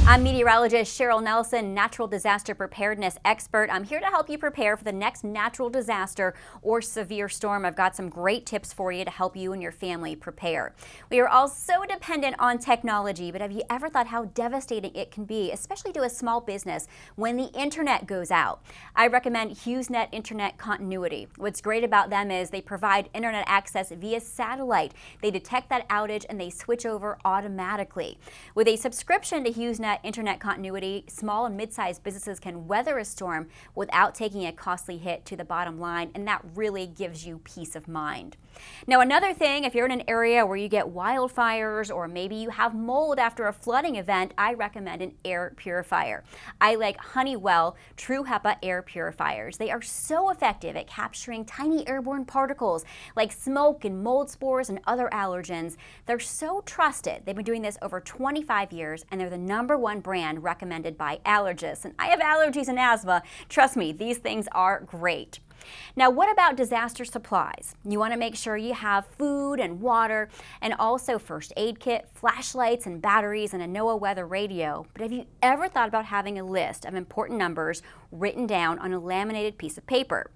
I'm meteorologist Cheryl Nelson, natural disaster preparedness expert. I'm here to help you prepare for the next natural disaster or severe storm. I've got some great tips for you to help you and your family prepare. We are all so dependent on technology, but have you ever thought how devastating it can be, especially to a small business, when the internet goes out? I recommend HughesNet Internet Continuity. What's great about them is they provide internet access via satellite. They detect that outage and they switch over automatically. With a subscription to HughesNet Internet Continuity, small and mid-sized businesses can weather a storm without taking a costly hit to the bottom line, and that really gives you peace of mind. Now, another thing, if you're in an area where you get wildfires or maybe you have mold after a flooding event, I recommend an air purifier. I like Honeywell True HEPA air purifiers. They are so effective at capturing tiny airborne particles like smoke and mold spores and other allergens. They're so trusted. They've been doing this over 25 years, and they're the #1 brand recommended by allergists. And I have allergies and asthma. Trust me, these things are great. Now, what about disaster supplies? You want to make sure you have food and water, and also first aid kit, flashlights and batteries, and a NOAA weather radio. But have you ever thought about having a list of important numbers written down on a laminated piece of paper?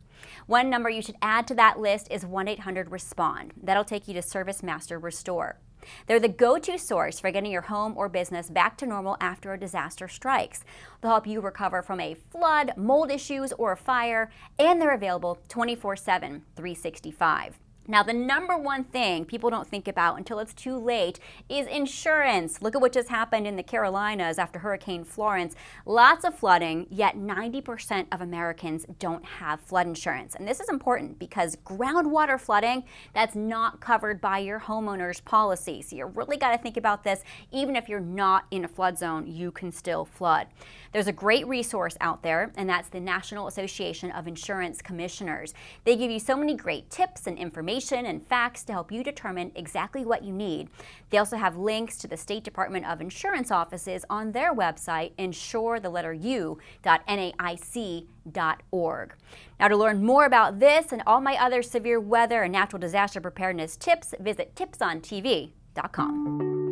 One number you should add to that list is 1-800-RESPOND. That'll take you to Service Master Restore. They're the go-to source for getting your home or business back to normal after a disaster strikes. They'll help you recover from a flood, mold issues, or a fire, and they're available 24/7, 365. Now, the #1 thing people don't think about until it's too late is insurance. Look at what just happened in the Carolinas after Hurricane Florence. Lots of flooding, yet 90% of Americans don't have flood insurance. And this is important because groundwater flooding, that's not covered by your homeowner's policy. So you really got to think about this. Even if you're not in a flood zone, you can still flood. There's a great resource out there, and that's the National Association of Insurance Commissioners. They give you so many great tips and information and facts to help you determine exactly what you need. They also have links to the State Department of Insurance offices on their website, insure.naic.org. Now, to learn more about this and all my other severe weather and natural disaster preparedness tips, visit tipsontv.com.